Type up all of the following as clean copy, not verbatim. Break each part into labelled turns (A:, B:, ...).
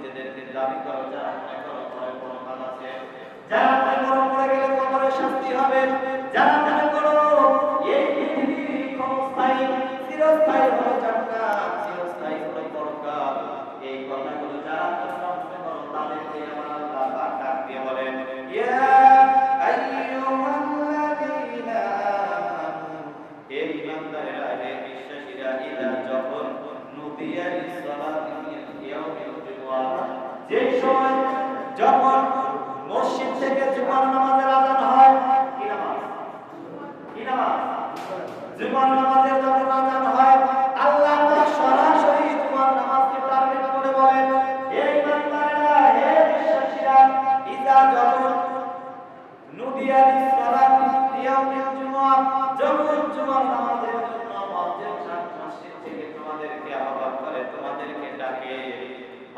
A: নিজেদেরকে দাবি করো যারা মনে করো পরে পরকাল আছে, যারা মনে করো পরে গেলে কবরে শাস্তি হবে, যারা মনে করো এই পৃথিবী ক্ষণস্থায়ী, চিরস্থায়ী হলো জান্নাত, চিরস্থায়ী হলো পরকাল, এই কথাগুলো যারা তোমরা মনে করো তাদেরকে আমার আল্লাহ পাক ডাক দিয়ে বলেন, ইয়া আইয়ুহাল্লাযীনা আমানু, হে ঈমানদারেরা, হে বিশ্বাসীরা, ইযা যখন নুদিয়া লিস-সালাতি মিন ইয়াউমিল জুমআহ, যে সময় যখন মসজিদ থেকে জুমার নামাজের আযান হয়, কি নামাজ? কি নামাজ? জুমার নামাজের যখন আযান হয়, আল্লাহ পাক সরাসরি জুমার নামাজকে টার্গেট করে বলেন, হে ঈমানদারেরা, হে বিশ্বাসীরা, ইযা যখন নুদিয়া লিস-সালাতি মিন ইয়াউমিল জুমআহ, যখন জুমার নামাজের জন্য মসজিদ থেকে তোমাদেরকে আহ্বান করে, তোমাদেরকে ডাকে,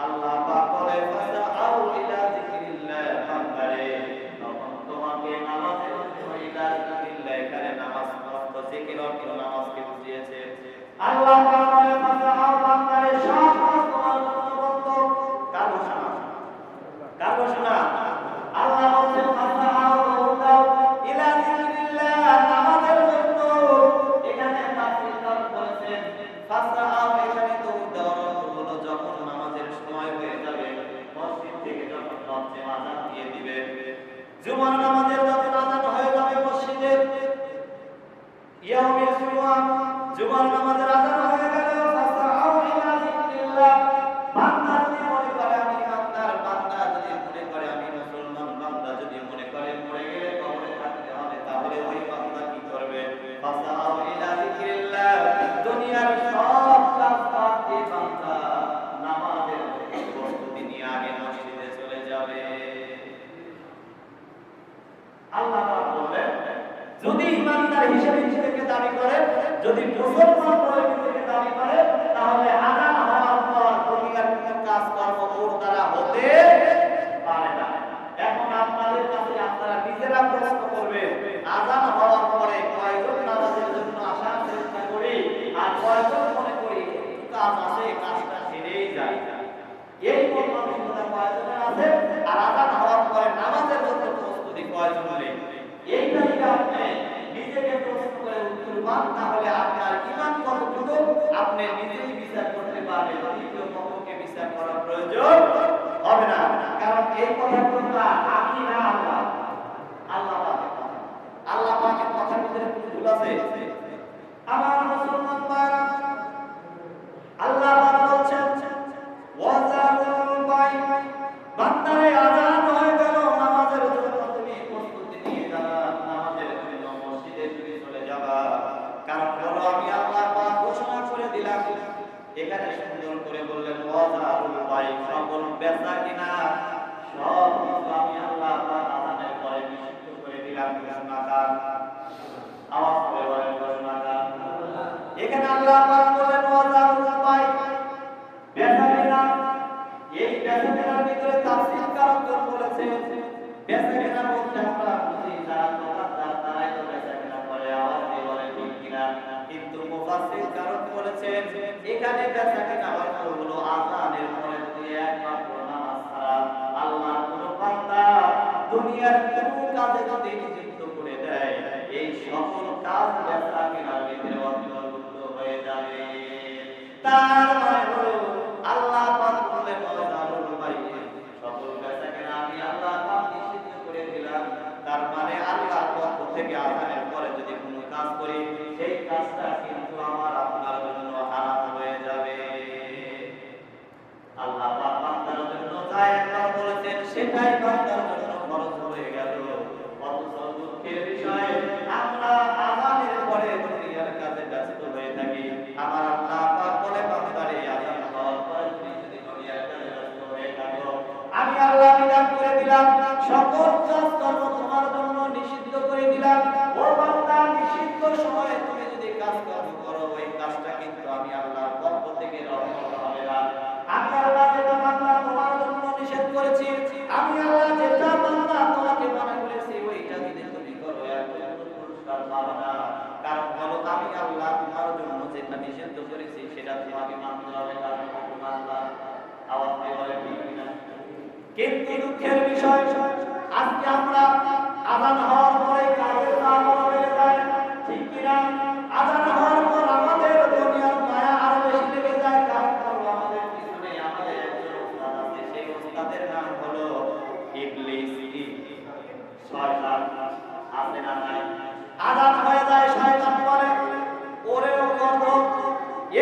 A: আল্লাহ পাক বলে ফাসাআউ ইলা যিকরিল্লাহ, বান্দারে তখন তোমাকে নামাজের জন্য ইলা যিকরিল্লাহ, এখানে নামাজ অর্থ জিকির অর্থ নামাজকে বুঝিয়েছে। আল্লাহ পাক বলে ফাসাআউ, বান্দারে সব কাজ তোমার জন্য বন্ধ। কার ঘোষণা? কার ঘোষণা? আল্লাহ বলেন ফাসাআউ ইলা যিকরিল্লাহ, নামাজের জন্য। এখানে তাফসীর বলেছেন ফাসাআউ, এখানে তো উদাহরণ হলো যখন নামাজের সময় হয়ে যাবে, মসজিদ থেকে যখন মসজিদে আযান দিয়ে দিবে, জুমার নামাজের যখন আযান হয়ে যাবে মসজিদে, ইয়াউমিল জুমআহ, জুমার নামাজের আযান হয়ে গেল, ফাসাআউ ইলা যিকরিল্লাহ, বান্দা যদি মনে করে আমি ইমানদার, বান্দা যদি মনে করে আমি মুসলমান, বান্দা যদি মনে করে মরে গেলে কবরে থাকতে হবে, তাহলে ওই বান্দা কি করবে? ফাসাআউ ইলা যিকরিল্লাহ, দুনিয়ার সব কাজ বাদ দিয়ে বান্দা নামাজের প্রস্তুতি নিয়ে আগে মসজিদে চলে যাবে। আল্লাহ পাক বলেন, যদি ইমানদার হিসেবে নিজেকে দাবি করে, যদি মুসলমান বলে নিজেকে দাবি করে, তাহলে আযান হওয়ার পর দুনিয়ার কোনো কাজ কর্ম ওর দ্বারা হতে পারে না। এখন আপনাদের কাছে আপনারা নিজেরা প্রশ্ন করবেন, আযান হওয়ার পরে কয়জন নামাজের জন্য আসার চেষ্টা করি, আর কয়জন মনে করি কাজ আছে, কাজটা ছেড়েই যায়। এই মানসিকতা কয়জনের আছে? আর আযান হওয়ার পরে নামাজের জন্য প্রস্তুতি কয়জনের? এইটা যদি আপনি নিজেকে প্রশ্ন করে উত্তর পান, তাহলে আপনার ঈমান কতটুকু আপনি নিজেই বিচার করতে পারবেন, দ্বিতীয় পক্ষকে বিচার করার প্রয়োজন হবে না। কারণ এই কথাগুলো আমি না, আল্লাহ, আল্লাহ পাক, আল্লাহ পাকের কথার ভিতরে কোনো ভুল আছে? আমার মুসলমান ভাইরা, আল্লাহ পাক বলছেন ওয়াজারুল বাই, বান্দারে আযান হয়ে গেল, নামাজের জন্য তুমি প্রস্তুতি নিয়ে যাবা, নামাজের জন্য মসজিদে তুমি চলে যাবা। কারণ হলো আমি আল্লাহ পাক ঘোষণা করে দিলাম, এখানে সুন্দর করে বললেন ওয়াজারুল বাই, সকল বেচা কিনা সব কিছু আমি আল্লাহ পাক আযানের পরে নিষিদ্ধ করে দিলাম। ঘোষণাকার আওয়াজ করে বলেন ঘোষণাকার। এখানে আল্লাহ পাক বলেন ওয়াজারুল বাই, বেচা কিনা। এই বেচা কেনার ভিতরে তাফসীর কারকগণ বলেছেন, বেচা কেনা বলতে আমরা বুঝি যারা দোকানদার তারাই তো বেচা কেনা করে, আওয়াজ দিয়ে বলে ঠিক কিনা। কিন্তু মুফাসসির কারক বলেছেন এখানে বেচা কেনা হলো আযানের পরে যদি একমাত্র নামাজ ছাড়া আল্লাহর কোন বান্দা দুনিয়ার কোনো কাজে যদি নিযুক্ত করে দেয়, এই সকল কাজ বেচা কেনার ভিতরে অন্তর্ভুক্ত হয়ে যাবে। তার মানে হলো আল্লাহ পাক বলেন ওয়াজারুল বাই, সকল বেচা কেনা আমি আল্লাহ পাক নিষিদ্ধ করে দিলাম। তার মানে আল্লাহর পক্ষ থেকে আযানের পরে যদি কোনো কাজ করি, সেই কাজটা কিন্তু আমার আপনার জন্য হারাম হয়ে যাবে। আল্লাহ পাক বান্দার জন্য যা একবার বলেছেন সেটাই বান্দার জন্য ফরজ হয়ে গেল। অথচ দুঃখের বিষয় আমরা আযানের পরে দুনিয়ার কাজে ব্যস্ত হয়ে থাকি। আমার আল্লাহ পাক বলে বান্দারে আযান হওয়ার পরে তুমি যদি দুনিয়ার কাজে ব্যস্ত হয়ে থাকো, আমি আল্লাহ বিধান করে দিলাম, সকল কাজ কর্ম তোমার জন্য নিষিদ্ধ করে দিলাম। ও বান্দা, নিষিদ্ধ সময়ে তুমি যদি কাজ কর্ম করো, ওই কাজটা কিন্তু আমি আল্লাহর পক্ষ থেকে রহমত হবে না। আমি আল্লাহ যেটা বান্দা তোমার জন্য নিষেধ করেছি, আমি আল্লাহ যেটা বান্দা তোমাকে মানা করেছি, ওইটা যদি তুমি করো এর কোনো পুরস্কার পাবে না। কারণ হলো আমি আল্লাহ তোমার জন্য যেটা নিষিদ্ধ করেছি সেটা তোমাকে মানতে হবে, কারণ আল্লাহ আওয়াজ দিয়ে বলে ঠিক কিনা। কিন্তু দুঃখের বিষয় আজকে আমরা আযান হওয়ার পরে কাজের দাম হয়ে যায়, ঠিক কিনা? আযান হওয়ার পর আমাদের দুনিয়ার মায়া আরো বেশি লেগে যায়, কারণ হলো আমাদের পিছনে আমাদের একজন উস্তাদ আছে, সেই উস্তাদের নাম হলো ইবলিস, শয়তান। আছে না নাই? আযান হয়ে যায়, শয়তান বলে ওরে ও গর্ব,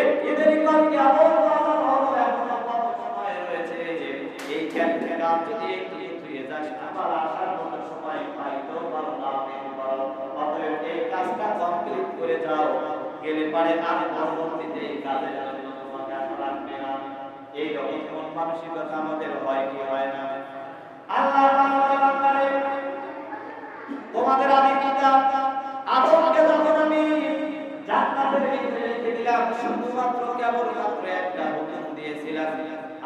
A: একটু দেরি কর, কেমন আযান হলো, এখনো কত সময় রয়েছে, এই খেল খেলা যদি একটু ধুয়ে যাস আমার আসার মতো সময় পাইতেও পারো না পেতে পারো, অতএব এই কাজটা কমপ্লিট করে যাও, গেলে পারে আর পরবর্তীতে এই কাজের জন্য তোমাকে আশা রাখবে না। এই রকম মন মানসিকতা আমাদের হয় কি হয় না? আল্লাহ তোমাদের আদি পিতা আদমকে যখন আমি জান্নাতের ভিতরে রেখে দিলাম, শুধুমাত্র কেবলমাত্র একটা হুকুম দিয়েছিলাম,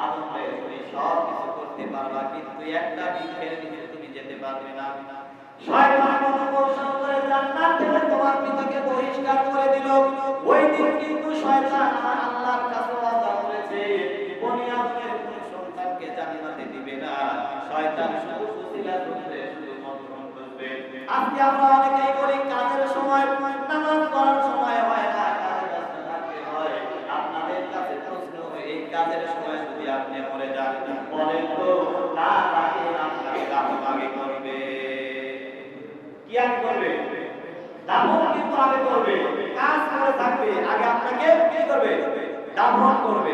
A: আদম ভাই তুমি সব কিছু করতে পারবা, কিন্তু একটা বৃক্ষের নিচে তুমি যেতে পারবে না। শয়তান কৌশল করে জান্নাত থেকে তোমার পিতাকে বহিষ্কার করে দিল। ওই দিন কিন্তু শয়তান আল্লাহর কাছে ওয়াদা করেছে বনি আদমের কোন সন্তানকে জান্নাতে দিবে না, শয়তান শুধু উসিলা করবে, শুধু মন্ত্রণ করবে। আজকে আমরা অনেকেই বলি কাজের সময়, নামাজ পড়ার সময় হয় না, কাজে ব্যস্ত থাকতে হয়। আপনাদের কাছে প্রশ্ন, এই কাজের সময় যদি আপনি মরে যান, বলেন তো কার আগে আপনাকে দাফন আগে করবে? কি আগে করবে? দাফন কিন্তু আগে করবে। কাজ করে থাকবে, আগে আপনাকে কি করবে? দাফন করবে।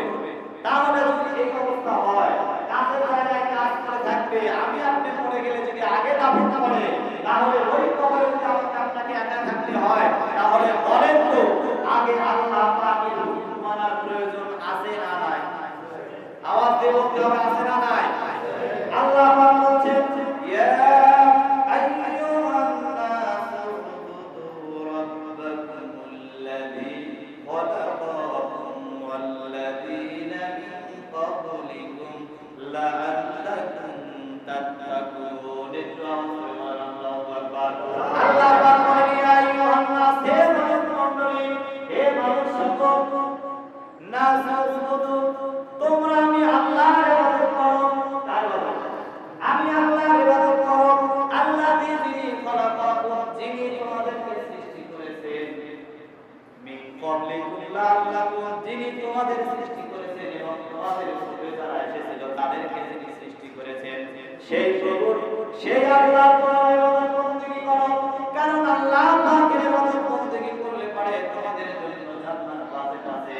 A: তাহলে যদি এই অবস্থা হয়, কাজের জায়গায় কাজ করে থাকবে, আমি আপনি মরে গেলে যদি আগে দাফন করে, তাহলে ওই কবরে যদি আপনাকে একা থাকতে হয়, তাহলে বলেন তো আগে আল্লাহ পাকের হুকুম মানার প্রয়োজন আছে না নাই? আওয়াজ দিয়ে বলতে হবে, আছে না নাই? আল্লাহ পাক বলছেন ইয়া আইয়ুহান নাসু উবুদু রাব্বাকুমুল্লাযী খালাকাকুম ওয়াল্লাযীনা মিন ক্বাবলিকুম লাআল্লাকুম তাত্তাকুন। আল্লাহ পাক বলেন ইয়া আইয়ুহান নাস, হে মানুষ মণ্ডলী, হে মানুষ সকল, নাসু উবুদু, তোমরা আমি আল্লাহর ইবাদত করো। কার ইবাদত? আমি আল্লাহর ইবাদত করো। আল্লাযী, যিনি খলাকাকুম, যিনি তোমাদেরকে সৃষ্টি করেছেন, মিন ক্বাবলিকুম লাআল্লাকুম, যিনি তোমাদের সৃষ্টি করেছেন এবং তোমাদের পূর্বে যারা এসেছিল তাদেরকে যিনি সৃষ্টি করেছেন, সেই প্রভু, সেই আল্লাহর ইবাদত বন্দেগী করো। কারণ আল্লাহ পাকের ইবাদত বন্দেগী করলে পারে তোমাদের জন্য জান্নাত ওয়াজিব আছে,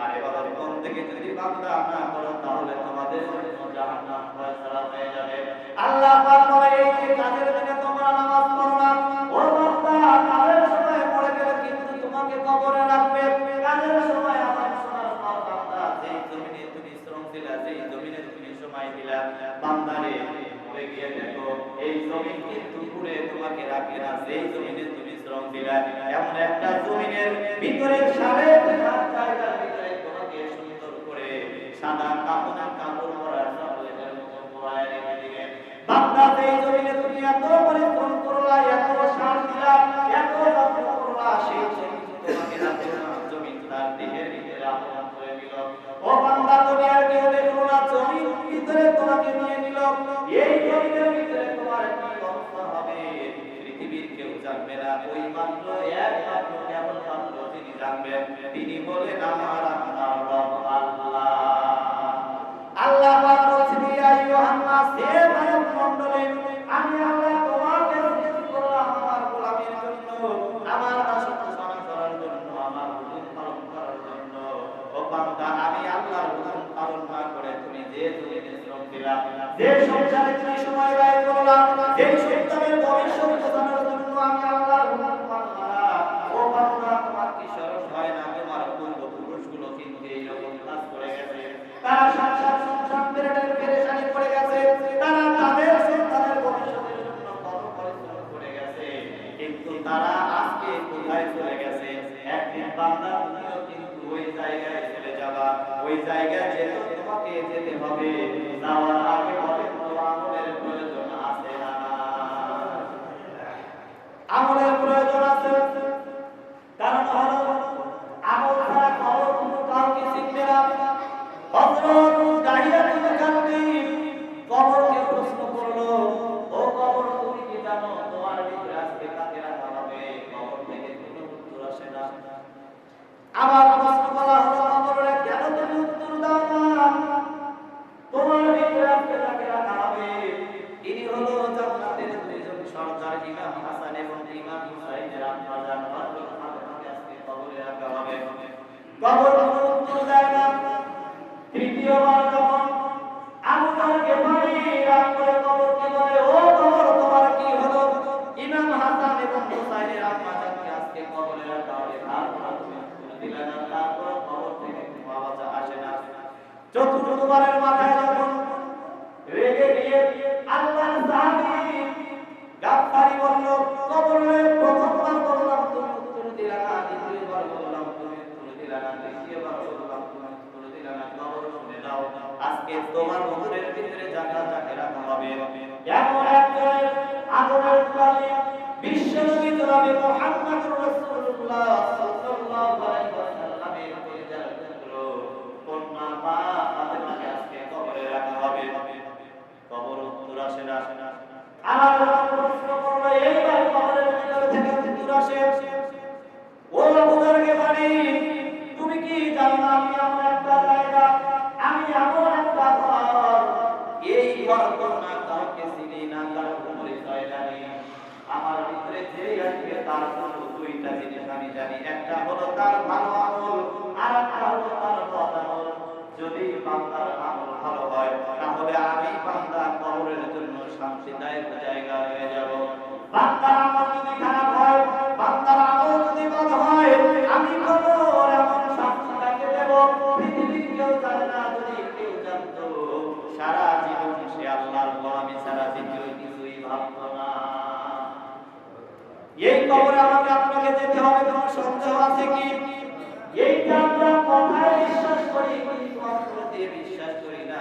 A: আর ইবাদত বন্দেগী যদি বান্দা না করো তাহলে তোমাদের জন্য জাহান্নাম ফয়সালা হয়ে যাবে। আল্লাহ পাক বলে এই যে কাজের দিনে তোমরা নামাজ পড়ো না, ও বান্দা, কাজের সময় পড়ে গেলে কিন্তু তোমাকে কবরে রাখবে। কাজের সময় আমার সোনার বান্দা, যেই জমিনে তুমি শ্রম দিলা, যেই জমিনে তুমি সময় দিলা, বান্দারে মরে গিয়ে দেখো এই জমিন কিন্তু পুরে তোমাকে রাখে না, যেই জমিনে তুমি শ্রম দিলা, এমন একটা জমিনের ভিতরে সাড়ে জায়গার ভিতরে তোমাকে সুন্দর করে সাদা কাপড় পরা চাদরের মতো পরায় রেখে দিবে। বান্দা, যেই জমিনে তুমি এত পরিশ্রম করলা, এত সার দিলা, এত যত্ন করলা, সেই জমিন তোমাকে রাখে না, জমিন তার দেহের ভিতরে আপন করে দিল। ও বান্দা, তুমি আর কেউ দেখলো না, জমিন ভিতরে তোমাকে নিয়ে নিল। এই জমিনের ভিতরে তোমার কি অবস্থা হবে পৃথিবীর কেউ জানবে না, ওই মাত্র একমাত্র কেবল মাত্র তিনি জানবেন, তিনি বলেন আমার আপনার রব আল্লাহ। আল্লাহ পাক বলেন ইয়া আইয়ুহান নাস, হে মানব মণ্ডলী, আমি আল্লাহ তোমাকে সৃষ্টি করলাম আমার গোলামীর জন্য, আমার দাসত্ব পালন করার জন্য, আমার হুকুম পালন করার জন্য। ও বান্দা, আমি আল্লাহর হুকুম পালন না করে তুমি যে জমিনে শ্রম দিলা, যে সংসারে তুমি সময় ব্যয় করলা, যে সন্তানের ভবিষ্যৎ জানার জন্য আমি আল্লাহর হুকুম মানলাম না, ও বান্দা, তোমার কি শরম হয় না? তোমার পূর্বপুরুষগুলো কিন্তু এইরকম কাজ করে গেছে, তারা সংসার পেরেশানি করে গেছে, তারা তাদের সন্তানের ভবিষ্যতের জন্য কত পরিশ্রম করে গেছে, কিন্তু তারা আজকে কোথায় চলে গেছে? একদিন বান্দা তুমিও কিন্তু ওই জায়গায় চলে যাবা, ওই জায়গায় যেতে তোমাকে যেতে হবে। যাওয়ার আগে বলে তো আমলের প্রয়োজন আছে না? আমলের প্রয়োজন আছে। কারণ হলো আমল ছাড়া খবর কোনো কাউকে চিনবে না। হযরত দাহিয়াতুল কালবি কবরকে চতুর্থবারের মাথায় যখন রেগে গিয়ে আল্লাহর সাহাবী গাফফারি বলল, কবরে প্রথমবার বললাম তুমি উত্তর দিলা না, দ্বিতীয়বার বললাম তুমি উত্তর দিলা না, তৃতীয়বার বললাম তুমি উত্তর দিলা না, কবর শুনে দাও, আজকে তোমার কবরের ভিতরে জায়গা রাখা হবে। এমন একজন আদরের নবী, বিশ্বনবী জনাবে মুহাম্মদুর রাসূলুল্লাহ সাল্লাল্লাহু আলাইহি ওয়াসাল্লামের কলিজার পুত্র কন্যা মা ফাতেমাকে আজকে কবরে রাখা হবে। কবর উত্তর আসে না। আমার প্রশ্ন করলো, এইবার কবরের ভিতর থেকে উত্তর আসে, ও আবু যর গিফারি, তুমি কি জানো না আমি এমন একটা জায়গা, আমি এমন একটা ঘর, এই ঘর না কাউকে চিনি না, কারো পরিচয় জানি, আমার ভিতরে যে আসবে তার জন্য দুইটা জিনিস আমি জানি, একটা হলো তার ভালো আমল, আর একটা হলো তার বদ আমল। যদি বান্দার আমল ভালো হয় তাহলে আমি বান্দা কবরের জন্য শান্তিদায়ক জায়গা হয়ে যাব। বান্দার আমল যদি খারাপ হয়, বান্দার আমল যদি বদ হয়, আমি কবর এমন শান্তি তাকে দেব পৃথিবীর কেউ জানে না। যদি কেউ জানতো সারা জীবন সে আল্লাহর গোলামি ছাড়া দ্বিতীয় কিছুই ভাবতো না। এই কবরে আমাকে আপনাকে যেতে হবে, কোনো সন্দেহ আছে কি? এইটা আমরা কথায় বিশ্বাস করি কিন্তু অন্তর দিয়ে বিশ্বাস করি না।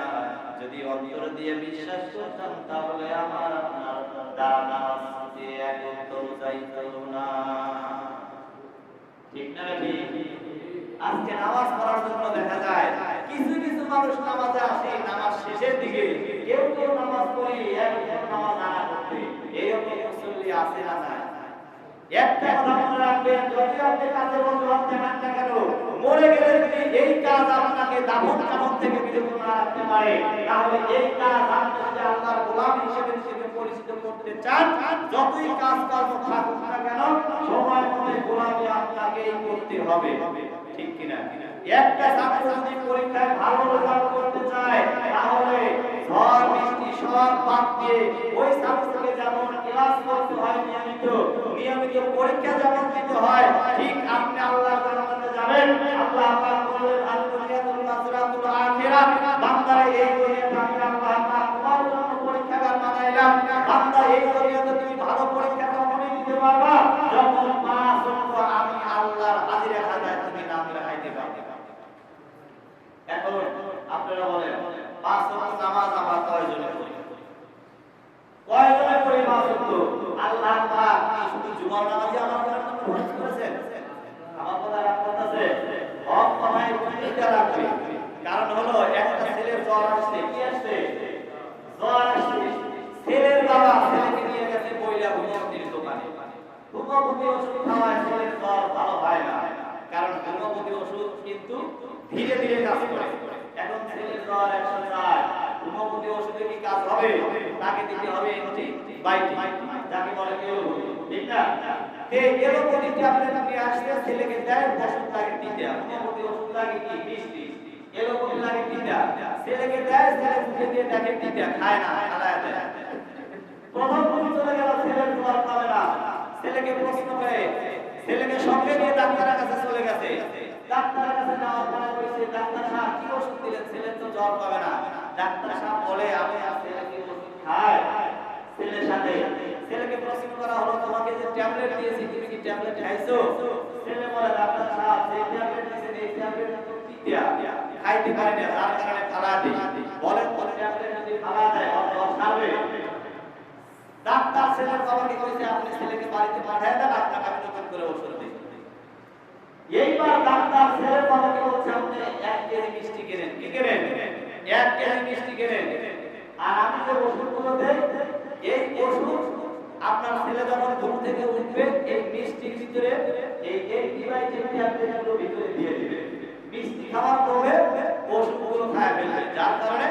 A: যদি অন্তর দিয়ে বিশ্বাস করতাম তাহলে আমার আপনার দাঁড়া নামাজ দিয়ে একদম যাইতো না। ঠিক না নাকি? আজকে নামাজ পড়ার জন্য দেখা যায় কিছু কিছু মানুষ নামাজে আসে নামাজ শেষের দিকে, কেউ কেউ নামাজ পড়ে একদম নামাজ আনা করতে, এরকম মুসল্লি আছে না নাই? একটা কথা মনে রাখবেন, যদি আপনি কাজে বন্ধ হতে না কেন, মরে গেলে যদি এই কাজ আপনাকে দাফন কাফন থেকে বিরত না রাখতে পারে, তাহলে এই কাজ আপনি যদি আল্লাহর গোলাম হিসেবে পরিচিত করতে চান, যতই কাজ কর্ম থাকুক না কেন, সময় মতো গোলামি আপনাকেই করতে হবে। ঠিক কিনা? একটা ছাত্র যদি পরীক্ষায় ভালো রেজাল্ট করতে চায়, তাহলে ঝড় বৃষ্টি সব বাদ দিয়ে ওই ছাত্রকে যেমন ক্লাস করতে হয় নিয়মিত পরীক্ষা যেমন দিতে হয়, ঠিক আপনি আল্লাহর জান্নাতে যাবেন। আল্লাহ পাক বলেন, আল দুনিয়াতুল মাসরাতুল আখিরাহ, বান্দারে এই দুনিয়াতে আমি আল্লাহ পাক তোমার জন্য পরীক্ষাগার বানাইলাম। বান্দা এই দুনিয়াতে তুমি ভালো পরীক্ষা তখনই দিতে পারবা যখন 5 ওয়াক্ত আমি আল্লাহর হাজিরা খানায় তুমি নাম লেখাইতে পারবে। এখন আপনারা বলেন 5 ওয়াক্ত নামাজ আমরা কয়জনে পড়ি? কয়জনে পড়ি 5 ওয়াক্ত? আল্লাহ পাক কি শুধু জুমার নামাজই আমার জন্য ফরজ করেছেন? আমার কথা রাখতেছে হক কথায় প্রতিটা রাখবে। কারণ হলো একটা ছেলের জ্বর আসছে, কি আসছে? জ্বর আসছে, ছেলের বাবা ছেলেকে নিয়ে গেছে বইলা হোমিওপ্যাথির দোকানে। হোমিওপ্যাথি ওষুধ খাওয়ায় ছেলের জ্বর ভালো হয় না, কারণ হোমিওপ্যাথি ওষুধ কিন্তু ধীরে ধীরে কাজ করে। এখন ছেলের জ্বর 104, হোমিওপ্যাথি ওষুধে কি কাজ হবে? তাকে দিতে হবে অ্যান্টিবায়োটিক, যাকে বলে এলোপ্যাথি। ঠিক না? এলোপ্যাথি ট্যাবলেট নিয়ে আসলে ছেলেকে দেয়, ওষুধ লাগে তিনটা। হোমিওপ্যাথি ওষুধ লাগে কি? মিষ্টি। এলোপ্যাথি লাগে তিনটা, ছেলেকে দেয়, ছেলে মুখে দিয়ে দেখে তিনটা, খায় না, খালায় দেয়। প্রথম দিন চলে গেল, ছেলের জ্বর পাবে না। ছেলেকে প্রশ্ন করে, ছেলেকে সঙ্গে নিয়ে ডাক্তারের কাছে চলে গেছে। ডাক্তারের কাছে যাওয়ার পরে বলছে, ডাক্তার সাহেব কি ওষুধ দিলেন? ছেলের তো জ্বর পাবে না। ডাক্তার সাহেব বলে, আমি ছেলেকে ওষুধ খাই। ছেলের সাথে ছেলেকে প্রশ্ন করা হলো, তোমাকে যে ট্যাবলেট দিয়েছি তুমি কি ট্যাবলেট খাইছো? ছেলে বলে, ডাক্তার সাহেব যে ট্যাবলেট দিয়েছেন এই ট্যাবলেট তো পিতিয়া, খাইতে পারে না, তার কারণে ফালা দিই। বলেন তো ট্যাবলেট যদি ফালা দেয় জ্বর সারবে? ডাক্তার ছেলের বাবাকে কইছে, আপনি ছেলেকে বাড়িতে পাঠায় দেন, আপনাকে আমি নতুন করে ওষুধ দিই। এইবার ডাক্তার ছেলের বাবাকে বলছে, আপনি 1 কেজি মিষ্টি কিনেন। কি কিনেন? 1 কেজি মিষ্টি কিনেন। আর আমি যে ওষুধগুলো দেই, এই ওষুধ আপনার ছেলে যখন ঘুম থেকে উঠবে, এই মিষ্টির ভিতরে এই অ্যান্টিবায়োটিক ট্যাবলেটগুলো ভিতরে দিয়ে দিবে। মিষ্টি খাওয়ার পরে ওষুধগুলো খায় ফেলবে, যার কারণে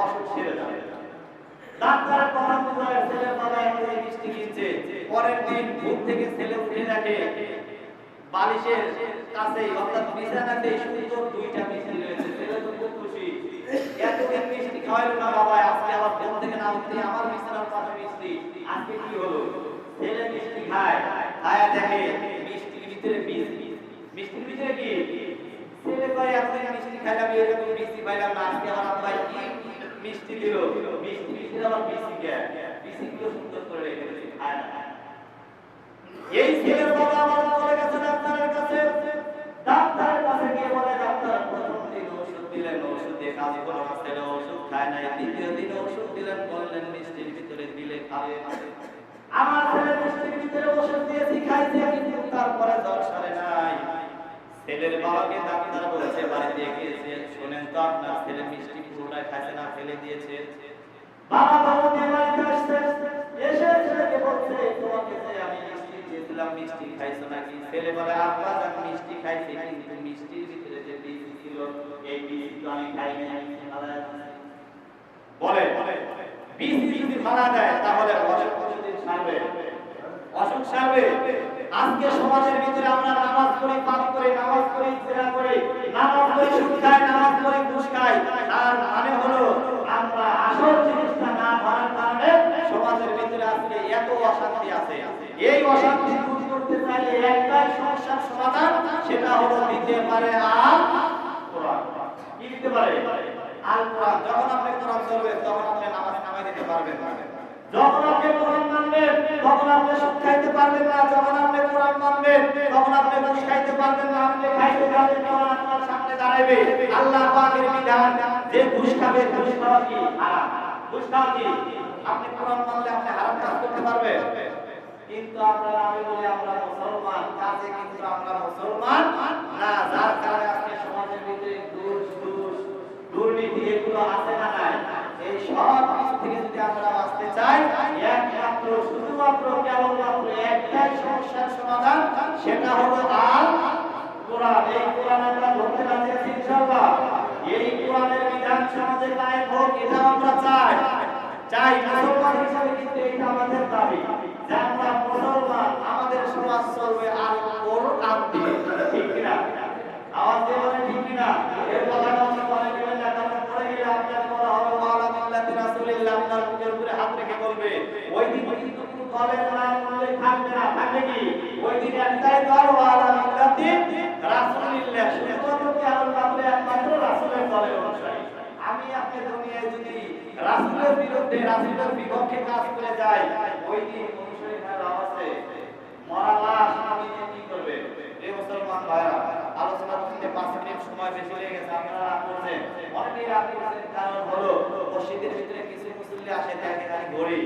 A: অসুখ সেরে যাবে। ডাক্তারের কথা মতো ছেলের বাবা 1 কেজি মিষ্টি কিনছে। পরের দিন ঘুম থেকে ছেলে উঠে দেখে বালিশের কাছে অর্থাৎ বিছানাতে সুন্দর 2টা মিষ্টি রয়েছে। ছেলে তো খুব খুশি, এতদিন মিষ্টি খাওয়াইলো না বাবা, আজকে আবার ঘুম থেকে না উঠতে আমার বিছানার পাশে মিষ্টি, আজকে কি হলো? ছেলে মিষ্টি খায়, খায়া দেখে মিষ্টির ভিতরে বিষ। মিষ্টির ভিতরে কি? ছেলে কয় এতদিন মিষ্টি খাইলাম এরকম মিষ্টি খাইলাম না, আজকে আমার আব্বা কি মিষ্টি দিল, মিষ্টি আবার মিষ্টি কে মিষ্টি গুলো সুন্দর করে রেখে দিয়েছে, খায় না। এই ছেলের বাবা আমার চলে গেছে ডাক্তারের কাছে। ডাক্তারের কাছে গিয়ে বলে, ডাক্তার প্রথম দিন ওষুধ দিলেন, ওষুধ দিয়ে কাজ হলো না, ছেলে ওষুধ খায় না। দ্বিতীয় দিন ওষুধ দিলেন, বললেন মিষ্টির ভিতরে দিলে খাবে। আমার ছেলে মিষ্টির ভিতরে ওষুধ দিয়েছি, খাইছে, কিন্তু তারপরে জ্বর সারে নাই। ছেলের বাবাকে ডাক্তার বলেছে, বাড়িতে গিয়েছে, শোনেন তো আপনার ছেলে মিষ্টি পুরোটাই খাইছে না, ফেলে দিয়েছে। বাবা বাবাকে বাড়িতে আসছে, এসে ছেলেকে বলছে, তোমাকে যে আমি মিষ্টি দিয়েছিলাম মিষ্টি খাইছো নাকি? ছেলে বলে, আব্বা জান মিষ্টি খাইছি, কিন্তু মিষ্টির ভিতরে যে বীজ ছিল এই বীজ তো আমি খাইনি। বলে বীজ যদি মারা যায় তাহলে অসুখ কতদিন সারবে? অসুখ সারবে। আজকে সমাজের ভিতরে আমরা নামাজ পড়ি, পাপ করি, নামাজ পড়ি, জেনা করি, নামাজ পড়ি, সুদ খাই, নামাজ পড়ি, ঘুষ খাই। আর মানে হলো আমরা আসল জিনিসটা না ধরার কারণে সমাজের ভিতরে আজকে এত অশান্তি আছে। এই অশান্তি দূর করতে চাইলে একটাই সমস্যার সমাধান, সেটা হলো দিতে পারে আল কোরআন। কি দিতে পারে? আল কোরআন। যখন আপনি কোরআন চলবেন তখন আপনি নামাজ নামাই দিতে পারবেন না। যখন আপনি কোরআন মানবেন তখন আপনি সুদ খাইতে পারবেন না। যখন আপনি কোরআন মানবেন তখন আপনি ঘুষ খাইতে পারবেন না। আপনি খাইতে পারবেন তখন আপনার সামনে দাঁড়াবে আল্লাহ পাকের বিধান যে ঘুষ খাবে, ঘুষ খাওয়া কি হারাম, ঘুষ খাওয়া কি। আপনি কোরআন মানলে আপনি হারাম কাজ করতে পারবেন, কিন্তু আমরা আমি বলি আমরা মুসলমান, কাজে কিন্তু আমরা মুসলমান না। যার কারণে আজকে সমাজের ভিতরে দুর্নীতি এগুলো আছে না নাই? এই সব কিছু থেকে যদি আমরা বাঁচতে চাই, একমাত্র শুধুমাত্র কেবলমাত্র একটাই সমস্যার সমাধান, সেটা হলো আল কোরআন। এই কোরআন আমরা ধরতে রাজি আছি ইনশাআল্লাহ। এই কোরআনের বিধান সমাজে কায়েম হোক, এটা আমরা চাই মুসলমান হিসেবে, কিন্তু এটা আমাদের দাবি যে আমরা মুসলমান, আমাদের সমাজ চলবে আল কোরআন দিয়ে। ঠিক কিনা? আওয়াজ দিয়ে বলেন ঠিক কিনা? এর কথাটা আমরা বলে দিবেন না, কারণ পড়ে গেলে আপনার বলা হবে ওয়ালা মিল্লাতি রাসূলিল্লাহ, আপনার বুকের উপরে হাত রেখে বলবে। ওই দিন কিন্তু কোনো দলের নাম উল্লেখ থাকবে না। থাকবে কি? ওই দিন একটাই দল, ওয়ালা মিল্লাতি রাসূলিল্লাহ, শুধুমাত্র কি আল্লাহ একমাত্র রাসূলের দলের অনুসারী। আমি আপনি দুনিয়ায় যদি রাসূলের বিরুদ্ধে, রাসূলের বিপক্ষে কাজ করে যাই, ওই দিন অনুসারী ভাইরা আছে মরা লাশ নামিয়ে নিয়ে কি করবে? এই মুসলমান ভাইরা আলোচনা করতে 5 মিনিট সময় বেশি লেগে গেছে, আপনারা রাগ করছেন, অনেকেই রাগ করছেন। কারণ হলো মসজিদের ভিতরে কিছু মুসল্লি আসে, দেখে খালি ঘড়ি